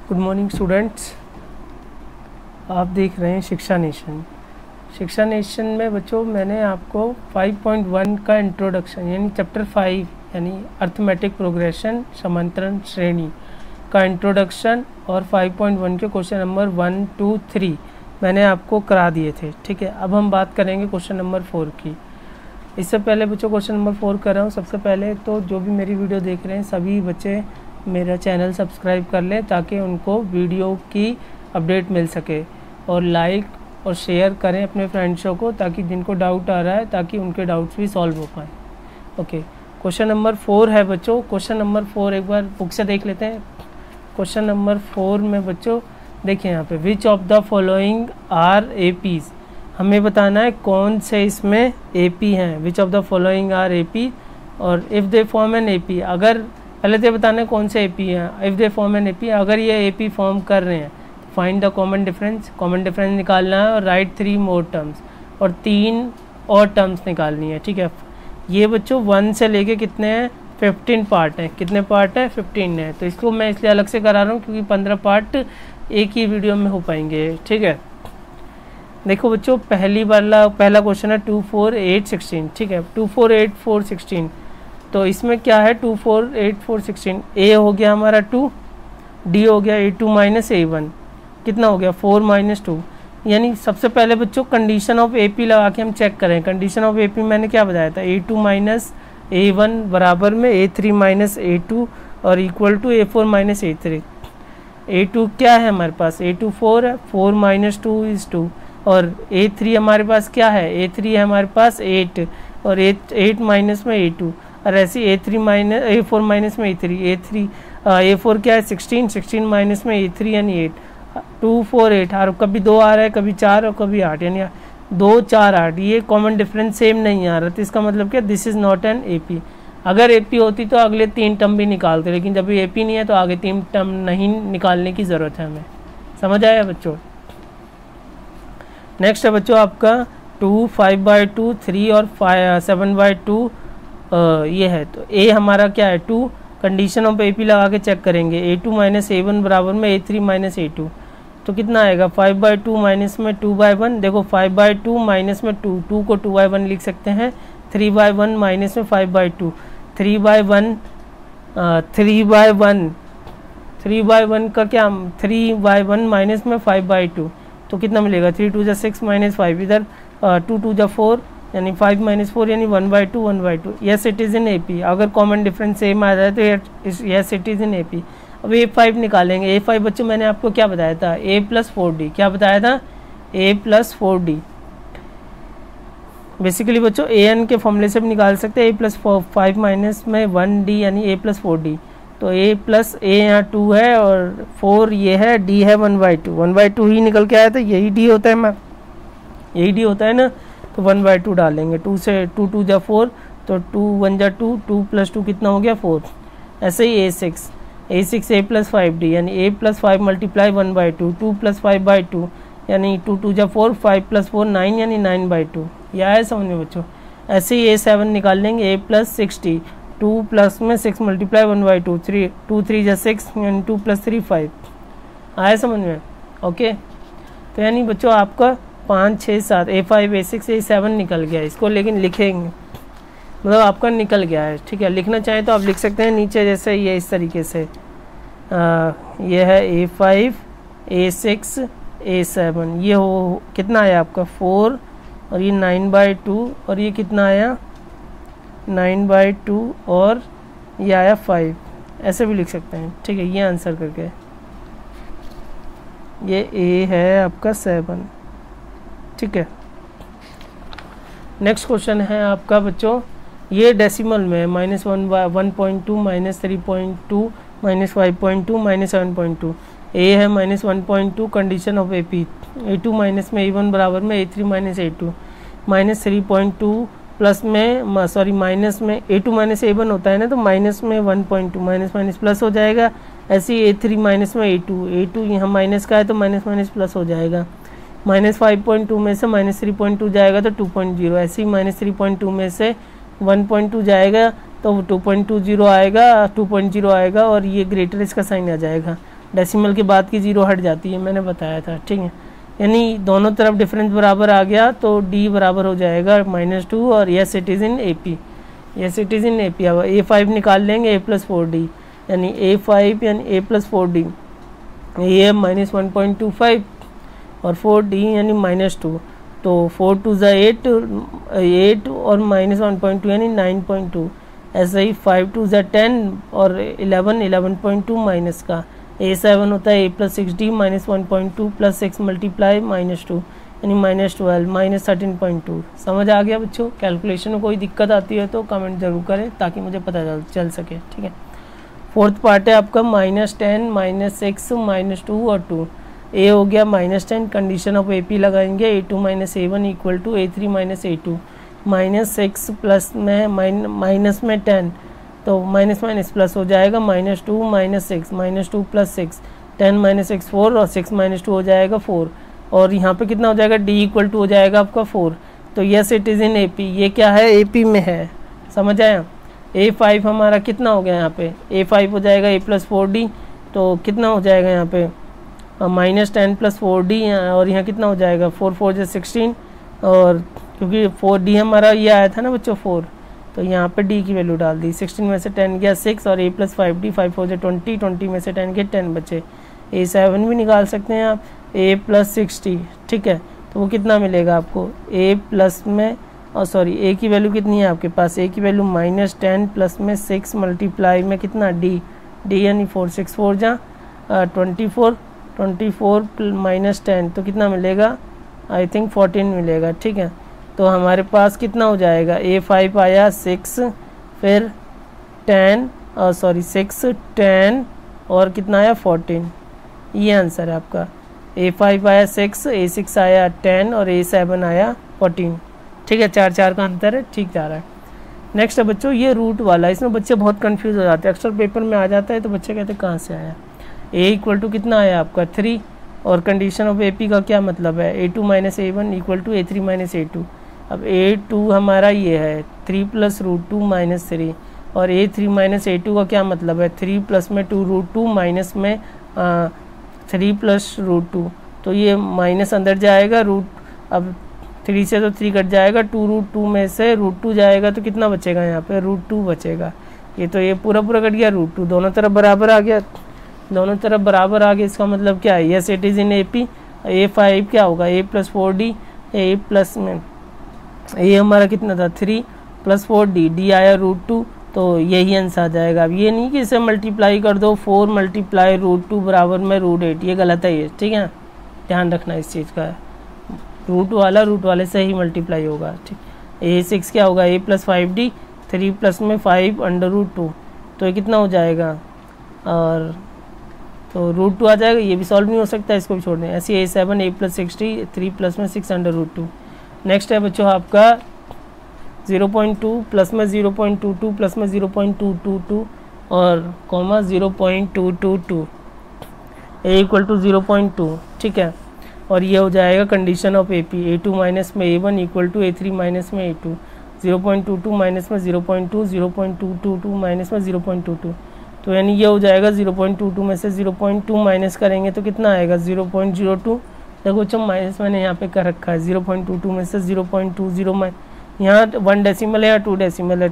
Good morning students, आप देख रहे हैं शिक्षा नेशन। शिक्षा नेशन में बच्चों मैंने आपको 5.1 का इंट्रोडक्शन यानी चैप्टर 5 यानी अर्थमेटिक प्रोग्रेशन समांतरण श्रेणी का इंट्रोडक्शन और 5.1 के क्वेश्चन नंबर 1, 2, 3 मैंने आपको करा दिए थे। ठीक है, अब हम बात करेंगे क्वेश्चन नंबर 4 की। इससे पहले बच्चों क्वेश्चन नंबर 4 कर रहा हूँ। सबसे पहले तो जो भी मेरी वीडियो देख रहे हैं सभी बच्चे मेरा चैनल सब्सक्राइब कर लें ताकि उनको वीडियो की अपडेट मिल सके, और लाइक और शेयर करें अपने फ्रेंड्सों को ताकि जिनको डाउट आ रहा है ताकि उनके डाउट्स भी सॉल्व हो पाए। ओके, क्वेश्चन नंबर 4 है बच्चों। क्वेश्चन नंबर 4 एक बार बुक से देख लेते हैं। क्वेश्चन नंबर 4 में बच्चों देखिए यहाँ पे which of the following are APs, हमें बताना है कौन से इसमें एपी हैं। Which of the following are AP, और if they form an AP, अगर पहले तो बताना है कौन से एपी हैं। If they form an AP, अगर ये एपी फॉर्म कर रहे हैं तो find the common difference, common difference निकालना है और राइट 3 मोर टर्म्स, और 3 और टर्म्स निकालनी है। ठीक है, ये बच्चों 1 से लेके कितने हैं 15 पार्ट हैं। कितने पार्ट है 15 है, तो इसको मैं इसलिए अलग से करा रहा हूँ क्योंकि 15 पार्ट एक ही वीडियो में हो पाएंगे। ठीक है, देखो बच्चों पहला क्वेश्चन है 2, 4, 8, 16। ठीक है, 2, 4, 8, 4, 16, तो इसमें क्या है 2, 4, 8, 4, 16। ए हो गया हमारा 2, डी हो गया A2 माइनस A1, कितना हो गया 4 माइनस 2। यानी सबसे पहले बच्चों कंडीशन ऑफ AP लगा के हम चेक करें। कंडीशन ऑफ AP मैंने क्या बताया था, A2 माइनस A1 बराबर में A3 माइनस A2 और equal to A4 minus A3। A2 क्या है हमारे पास, A2 4 है, 4 माइनस 2 इज़ 2, और A3 हमारे पास क्या है, A3 है हमारे पास 8, और 8 माइनस में A2, और ऐसे A3 माइनस A4 माइनस में A3, A4 क्या है 16, 16 माइनस में A3 यानी 8, 2, 4, 8, और कभी 2 आ रहा है, कभी 4 और कभी 8, यानी 2, 4, 8। ये कॉमन डिफरेंस सेम नहीं आ रहा, तो इसका मतलब क्या, this is not an AP। अगर AP होती तो अगले 3 टर्म भी निकालते, लेकिन जब ये AP नहीं है तो आगे 3 टर्म नहीं निकालने की ज़रूरत है हमें। समझ आया बच्चों। नेक्स्ट है बच्चों आपका 2, 5/2, 3 और 7/2 ये है। तो A हमारा क्या है 2, कंडीशन ऑफ AP लगा के चेक करेंगे। A2 माइनस A1 बराबर में A3 माइनस A2, तो कितना आएगा 5/2 माइनस में 2/1। देखो 5/2 माइनस में 2, 2 को 2/1 लिख सकते हैं। 3/1 माइनस में 5/2, 3/1 का क्या 3/1 माइनस में 5/2, तो कितना मिलेगा 3 2 जा 6 माइनस 5, इधर 2 2 जा 4 यानी 5 माइनस 4 यानी 1/2 1/2। Yes it is in AP। अगर कॉमन डिफरेंस सेम आ जाए तो yes it is in AP। अब A5 निकालेंगे। A5 बच्चों मैंने आपको क्या बताया था, A प्लस 4D। क्या बताया था, A प्लस 4D। बेसिकली बच्चों AN के फॉर्मूले से भी निकाल सकते हैं। A प्लस 5 माइनस में 1D यानी A प्लस 4D, तो A प्लस A यहाँ 2 है और 4 ये है, D है 1/2। 1/2 ही निकल के आया था, यही D होता है मैम, यही D होता है ना, तो 1/2 डालेंगे। 2 से 2 2 जा 4, तो 2 1 जा 2, 2 प्लस 2 कितना हो गया 4। ऐसे ही A6 A प्लस 5D यानी A प्लस 5 मल्टीप्लाई 1/2, 2 प्लस 5/2 यानी 2 2 जा 4, 5 प्लस 4 9 यानी 9/2। यह है समझ में बच्चों। ऐसे ही A7 निकाल लेंगे। A प्लस 6D, 2 प्लस में 6 मल्टीप्लाई 1/2, 3 2 3 जा 6 यानी 2 प्लस 3 5। आया समझ में। ओके, तो यानी बच्चों आपका 5 6 7 A5 A6 A7 निकल गया। इसको लेकिन लिखेंगे मतलब आपका निकल गया है। ठीक है, लिखना चाहें तो आप लिख सकते हैं नीचे, जैसे ये इस तरीके से ये है A5 A6 A7। ये हो कितना आया आपका 4, और ये 9/2, और ये कितना आया 9/2, और ये आया 5। ऐसे भी लिख सकते हैं। ठीक है, ये आंसर करके ये A है आपका 7। ठीक है, नेक्स्ट क्वेश्चन है आपका बच्चों, ये डेसिमल में -1 1.2 -3.2 -5.2 -7.2। A है -1.2, condition of AP। A2 minus में A1 बराबर में A3 माइनस A2, -3.2 प्लस में सॉरी माइनस में A2 माइनस A1 होता है ना, तो माइनस में 1.2 माइनस माइनस प्लस हो जाएगा। ऐसे ही A3 माइनस में A2 यहाँ माइनस का है तो माइनस माइनस प्लस हो जाएगा। -5.2 में से -3.2 जाएगा तो 2.0, ऐसे ही -3.2 में से 1.2 जाएगा तो 2.20 आएगा, 2.0 आएगा, और ये ग्रेटर इसका साइन आ जाएगा। डेसिमल के बाद की 0 हट जाती है, मैंने बताया था, ठीक है। यानी दोनों तरफ डिफरेंस बराबर आ गया तो d बराबर हो जाएगा -2 और yes it is in AP, yes it is in AP। अब A5 निकाल लेंगे, A+4D यानी A5 यानी A+4D, ये -1.25 और 4D यानी -2, तो 4 2 ज़ा 8 और -1.2 यानी 9.2। ऐसे ही 5 2 ज़ा 10 और 11.2 माइनस का A7 होता है A+6D -1.2 + 6 मल्टीप्लाई -2 यानी -12 -13.2। समझ आ गया बच्चों? कैलकुलेशन में कोई दिक्कत आती है तो कमेंट जरूर करें ताकि मुझे पता चल सके, ठीक है। फोर्थ पार्ट है आपका -10 -6 -2 और 2। ए हो गया -10, कंडीशन ऑफ AP लगाएंगे, A2 - A1 = A3 - A2, -6 plus में माइनस में 10 तो माइनस माइनस प्लस हो जाएगा, -2 -6 -2 + 6 10 - 6 4 और 6 - 2 हो जाएगा 4, और यहाँ पे कितना हो जाएगा, D = हो जाएगा आपका 4। तो yes it is in AP, ये क्या है, AP में है, समझ आया। A5 हमारा कितना हो गया यहाँ पे, A5 हो जाएगा A+4D, तो कितना हो जाएगा यहाँ पे -10 + 4D, और यहाँ कितना हो जाएगा 4 4 = 16, और क्योंकि 4D हमारा ये आया था ना बच्चों 4, तो यहाँ पे D की वैल्यू डाल दी, 16 में से 10 गया 6 और A+5D 5 4 = 20, 20 में से 10 गया 10 बचे। A7 भी निकाल सकते हैं आप, A+60, ठीक है। तो वो कितना मिलेगा आपको, A प्लस में और सॉरी A की वैल्यू कितनी है आपके पास, A की वैल्यू -10 प्लस में 6 मल्टीप्लाई में कितना D यानी 4 6 4 जा 24 -10 तो कितना मिलेगा, आई थिंक 14 मिलेगा, ठीक है। तो हमारे पास कितना हो जाएगा, A5 आया 6, फिर 10 और सॉरी 6 10 और कितना आया 14, ये आंसर है आपका। A5 आया 6, A6 आया 10 और A7 आया 14, ठीक है। 4 4 का अंतर है, ठीक जा रहा है। नेक्स्ट है बच्चों ये रूट वाला, इसमें बच्चे बहुत कंफ्यूज हो जाते हैं, अक्सर पेपर में आ जाता है तो बच्चे कहते हैं कहाँ से आया। A = कितना आया आपका 3, और कंडीशन ऑफ AP का क्या मतलब है, A2 - A1 = A3 - A2। अब A2 हमारा ये है 3 + √2 - 3, और A3 - A2 का क्या मतलब है, 3 प्लस में 2 √2 माइनस में 3 + √2, तो ये माइनस अंदर जाएगा, रूट अब 3 से तो 3 कट जाएगा, 2 √2 में से √2 जाएगा तो कितना बचेगा यहाँ पे, √2 बचेगा। ये तो ये पूरा पूरा कट गया, √2 दोनों तरफ बराबर आ गया, दोनों तरफ बराबर आ गया। इसका मतलब क्या है, yes it is in AP। A5 क्या होगा, A+4D, A प्लस में A हमारा कितना था 3 + 4D, D आया √2, तो यही आंसर आ जाएगा। अब ये नहीं कि इसे मल्टीप्लाई कर दो, 4 × √2 बराबर में √8, ये गलत है ये, ठीक है, ध्यान रखना इस चीज़ का। रूट वाले से ही मल्टीप्लाई होगा, ठीक। A6 क्या होगा, A+5D, 3 प्लस में 5 √2, तो ये कितना हो जाएगा, और तो √2 आ जाएगा, ये भी सॉल्व नहीं हो सकता, इसको भी छोड़ दें। ऐसे A7 A+60, 3 प्लस में 6 √2। नेक्स्ट है बच्चों आपका 0.2 प्लस में 0.22 प्लस में 0.222 और कॉमा 0.222, A = 0.2, ठीक है। और ये हो जाएगा कंडीशन ऑफ AP, A2 - में A1 = A3 - में A2, 0.22 माइनस में 0.2, 0.222 माइनस में 0.22, तो यानी ये हो जाएगा 0.22 में से 0.2 माइनस करेंगे तो कितना आएगा 0.02। देखो बच्चों माइनस मैंने यहाँ पे कर रखा है, 0.22 में से 0.20 यहाँ 1 डेसिमल है या 2 डेसिमल है,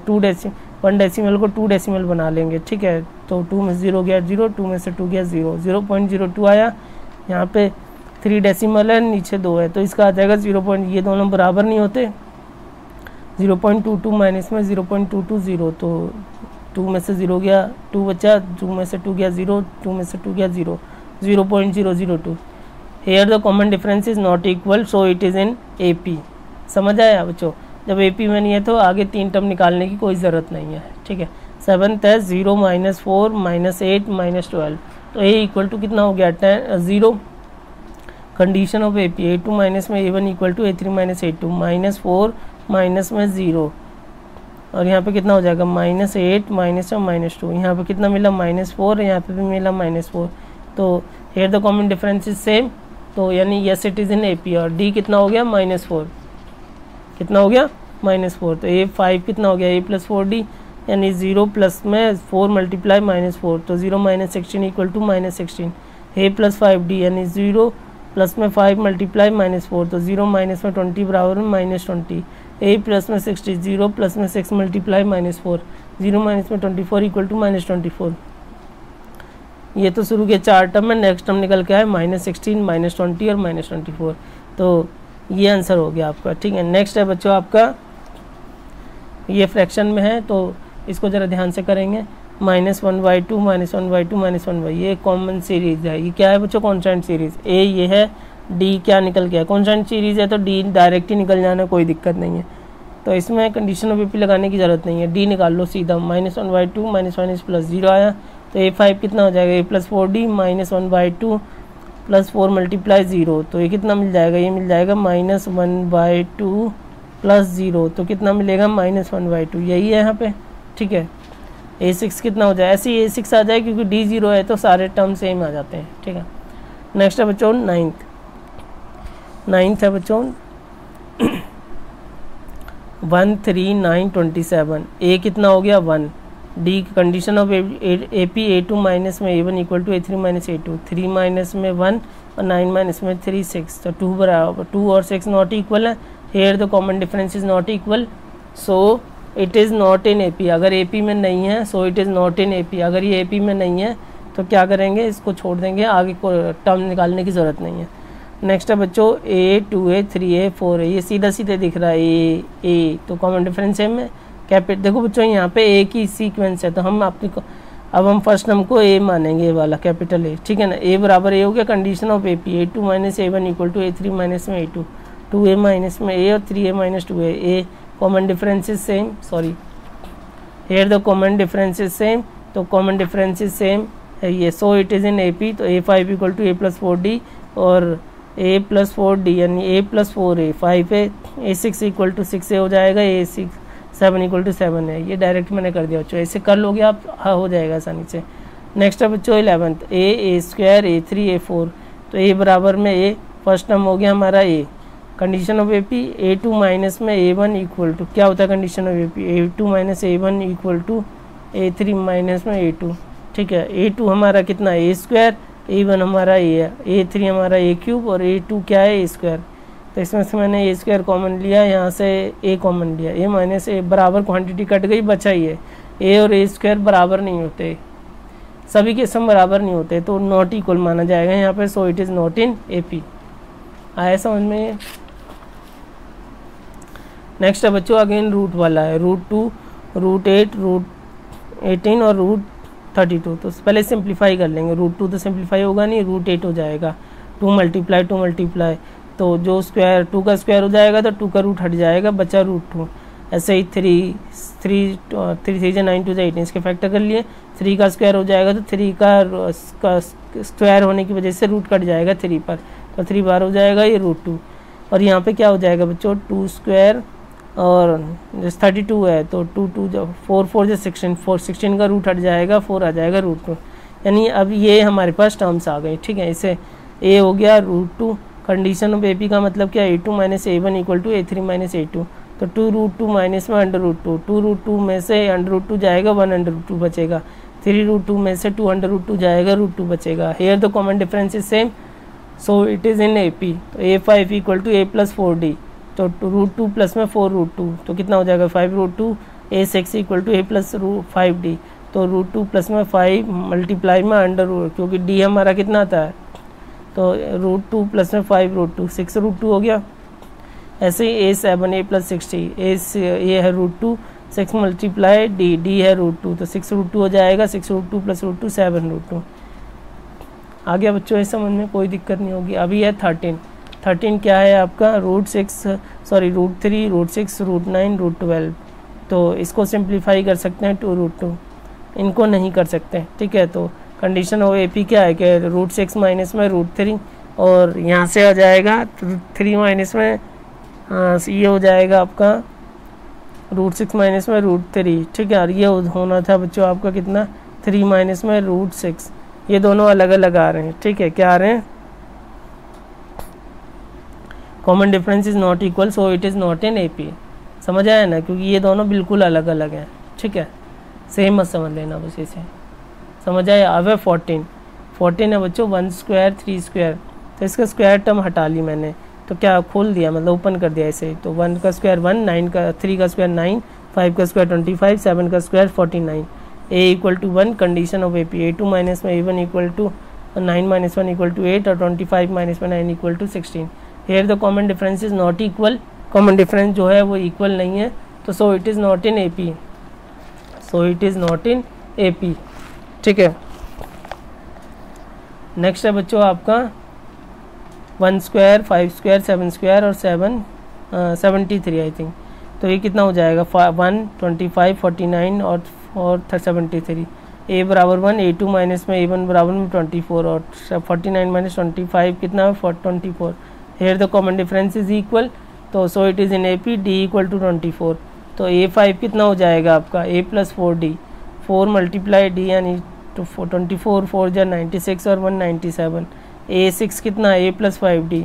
1 डेसिमल को 2 डेसिमल बना लेंगे, ठीक है। तो 2 में 0 गया 0, 2 में से 2 गया 0, 0.02 आया। यहाँ पे 3 डेसिमल है, नीचे 2 है, तो इसका आ जाएगा 0. ये दोनों बराबर नहीं होते, 0.22 माइनस में 0.220, तो 2 में से 0 गया 2 बचा, 2 में से 2 गया 0, 2 में से 2 गया 0, 0.002। Here the common difference is not equal, so it is in AP। समझ आया बच्चों, जब AP में नहीं है तो आगे 3 टर्म निकालने की कोई ज़रूरत नहीं है, ठीक है। 7th है 0 - 4 - 8 - 12, तो A = कितना हो गया 0। Condition of AP, A2 minus में A1 = A3 - A2, -4 माइनस में 0, और यहाँ पे कितना हो जाएगा -8 माइनस में -2, यहाँ पे कितना मिला -4, यहाँ पे भी मिला -4, तो here the common difference is same, तो यानी yes it is in AP। और D कितना हो गया -4, कितना हो गया -4, तो A5 कितना हो गया A+4D, यानी 0 प्लस में 4 मल्टीप्लाई -4 तो 0 - 16 equal to -16। A plus 5d यानी 0 प्लस में 5 मल्टीप्लाई -4 तो 0 माइनस में 20 बराबर में -20। ए प्लस में 60 0 प्लस में 6 मल्टीप्लाई -4 0 माइनस में 24 इक्वल टू -24। ये तो शुरू के 4 टर्म में, नेक्स्ट टर्म निकल के आए -16 -20 और -24। तो ये आंसर हो गया आपका, ठीक है। नेक्स्ट है बच्चों आपका, ये फ्रैक्शन में है तो इसको ज़रा ध्यान से करेंगे। -1/2 -1/2 -1/, ये कॉमन सीरीज़ है। ये क्या है बच्चों? Constant series. ए ये है, डी क्या निकल गया? कॉन्स्टेंट सीरीज़ है तो डी डायरेक्ट ही निकल जाना, कोई दिक्कत नहीं है। तो इसमें कंडीशन ऑफ एपी लगाने की ज़रूरत नहीं है, डी निकाल लो सीधा। -1/2 -1 प्लस 0 आया तो A5 कितना हो जाएगा? A + 4D -1/2 प्लस 4 मल्टीप्लाई 0 तो ये कितना मिल जाएगा? ये मिल जाएगा -1/2 प्लस 0 तो कितना मिलेगा? -1/2। यही है यहाँ पे, ठीक है। A6 कितना हो जाए? ऐसे ही A6 आ जाए क्योंकि D 0 है तो सारे टर्म सेम आ जाते हैं, ठीक है। नेक्स्ट है बच्चों नाइन्थ है बच्चों 1 3 9 27। A कितना हो गया? 1। D condition of AP A2 minus में A1 equal to A3 minus A2। 3 minus में 1 और 9 माइनस में 3 6 तो 2 बराबर 2 और 6 नॉट इक्वल है। Here the common difference is not equal so it is not in AP। अगर AP में नहीं है so it is not in AP। अगर ये AP में नहीं है तो क्या करेंगे? इसको छोड़ देंगे, आगे को टर्म निकालने की ज़रूरत नहीं है। नेक्स्ट है बच्चों A 2A 3A 4A, ये सीधा सीधे दिख रहा है A तो कॉमन डिफरेंस है में कैपिट। देखो बच्चों यहाँ पे A की सीक्वेंस है तो हम अब हम फर्स्ट नंबर को A मानेंगे, ये वाला कैपिटल A, ठीक है ना। A बराबर A हो गया condition of AP A2 minus A1 equal to A3 minus में A2 2A माइनस में A और 3A minus 2A। A common difference is same, sorry here the common difference is same, तो common difference is same है ये। So it is in AP तो A5 equal to A + 4D और A + 4D यानी A + 4A 5A। A6 equal to 6A हो जाएगा, A6 7 equal to 7 है। ये डायरेक्ट मैंने कर दिया बच्चों, ऐसे कर लोगे आप, हाँ हो जाएगा आसानी से। नेक्स्ट है बच्चों 11th A² A3 A4 तो A बराबर में A फर्स्ट टर्म हो गया हमारा A। Condition of AP A2 minus में A1 इक्वल टू क्या होता है condition of AP A2 minus A1 equal to A3 minus में A2, ठीक है। A2 हमारा कितना A², A1 हमारा A है, A3 हमारा A³ और A2 क्या है A²। तो इसमें से मैंने A² कॉमन लिया, यहाँ से A कॉमन लिया। A माइनस A बराबर क्वांटिटी कट गई, बचा ही है। A और A² बराबर नहीं होते, सभी के सम बराबर नहीं होते तो नॉट इक्वल माना जाएगा यहाँ पे। सो it is not in AP। आया समझ में? नेक्स्ट है बच्चों अगेन रूट वाला है, √2 √8 √18 और √32। तो पहले सिंप्लीफाई कर लेंगे। √2 तो सिंप्लीफाई होगा नहीं, √8 हो जाएगा। 2 मल्टीप्लाई तो जो स्क्वायर 2 का स्क्वायर हो जाएगा तो 2 का रूट हट जाएगा, बचा √2। ऐसे ही 3 3 9 2 18 इसके फैक्टर कर लिए। 3 का स्क्वायर हो जाएगा तो 3 का स्क्वायर होने की वजह से रूट कट जाएगा 3 पर, तो 3 बार हो जाएगा ये √2। और यहाँ पे क्या हो जाएगा बच्चों 2² और जैसे 32 है तो 2 2 जब 4 4 जो 16 का रूट हट जाएगा, 4 आ जाएगा √2। यानी अब ये हमारे पास टर्म्स आ गए, ठीक है। इसे A हो गया √2। कंडीशन ऑफ AP का मतलब क्या A2 minus A1 equal to A3 minus A2 तो 2√2 माइनस में √2 2√2 में से √2 जाएगा 1√2 बचेगा। 3√2 में से 2√2 जाएगा √2 बचेगा। Here the common difference is same so it is in AP। तो A5 equal to A + 4D तो √2 प्लस में 4√2 तो कितना हो जाएगा 5√2। A6 equal to A + 5D तो √2 प्लस में 5 मल्टीप्लाई में √ क्योंकि D हमारा कितना आता है तो √2 प्लस में 5√2 6√2 हो गया। ऐसे ही A7 A + 60 ये है √2 6 मल्टीप्लाई D है √2 तो 6√2 हो जाएगा। 6√2 प्लस √2 7√2 आ गया बच्चों, इस समझ में कोई दिक्कत नहीं होगी। अभी है 13 क्या है आपका √3 √6 √9 √12 तो इसको सिंप्लीफाई कर सकते हैं 2√2, इनको नहीं कर सकते, ठीक है। तो कंडीशन ऑफ AP क्या है कि √6 माइनस में √3 और यहाँ से आ जाएगा 3 माइनस में ये हो जाएगा आपका √6 माइनस में √3, ठीक है। और ये होना था बच्चों आपका कितना 3 माइनस में √6। ये दोनों अलग अलग आ रहे हैं, ठीक है। क्या आ रहे हैं common difference is not equal so it is not in AP। समझ आया ना, क्योंकि ये दोनों बिल्कुल अलग अलग हैं, ठीक है। सेम मत समझ लेना बस इसे, समझ आया। अब है 14 है बच्चों 1 स्क्वायर 3 स्क्वायर, तो इसका स्क्वायर टर्म हटा ली मैंने, तो क्या खोल दिया मतलब ओपन कर दिया ऐसे, तो 1 का स्क्वायर 1, 9 का 3 का स्क्वायर 9, 5 का स्क्वायर 25, 7 का square 49। A equal to 1 condition of A P, A2 minus में A1 equal to 9 minus 1 equal to 8 और 25 माइनस में 9 equal to 16। Here the common difference is not equal, common difference जो है वो इक्वल नहीं है, तो so it is not in AP, so it is not in AP। ठीक है, नेक्स्ट है बच्चों आपका 1 स्क्वायर 5 स्क्वायर 7 स्क्वायर और 73 आई थिंक, तो ये कितना हो जाएगा 1 25 49 और 73। A बराबर 1, A2 माइनस में A1 बराबर में 24 और 49 माइनस 25 कितना है 24। Here the common difference is equal, तो so it is in AP, D equal to 24, तो A5 कितना हो जाएगा आपका A plus 4D, 4 multiply D यानी तो 24 4 जा 96 और 197। A6 कितना A प्लस 5D,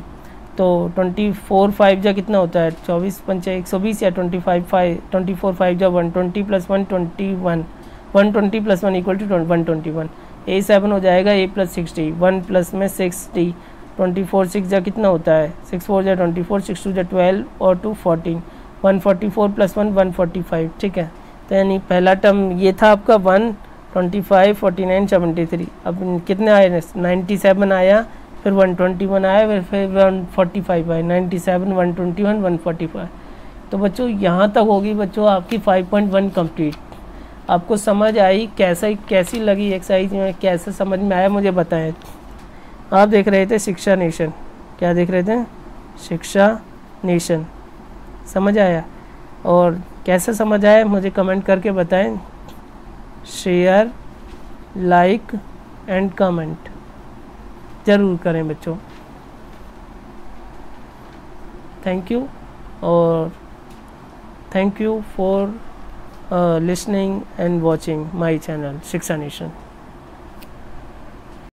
तो 24 5 जा कितना होता है 24 पंचा 120 या 25 5 24 5 जा 120 plus 121, 120 plus 1 equal to 121। A7 हो जाएगा A प्लस 60, 1 प्लस में 6D, 24 6 जा कितना होता है 6 4 जा 24, 6 2 जा 12 और 2 14, 144 प्लस 1 145। ठीक है, तो यानी पहला टर्म ये था आपका 1 25 49 73, अब कितने आए 97 आया, फिर 121 आया, फिर 145 आया, 97 121 145। तो बच्चों यहाँ तक होगी बच्चों आपकी 5.1 कंप्लीट। आपको समझ आई, कैसी लगी एक्सरसाइज में, कैसे समझ में आया मुझे बताएं। आप देख रहे थे शिक्षा नेशन, क्या देख रहे थे शिक्षा नेशन, समझ आया? और कैसे समझ आया मुझे कमेंट करके बताएं। शेयर लाइक एंड कमेंट ज़रूर करें बच्चों। थैंक यू, और thank you for listening and watching my channel शिक्षा नेशन।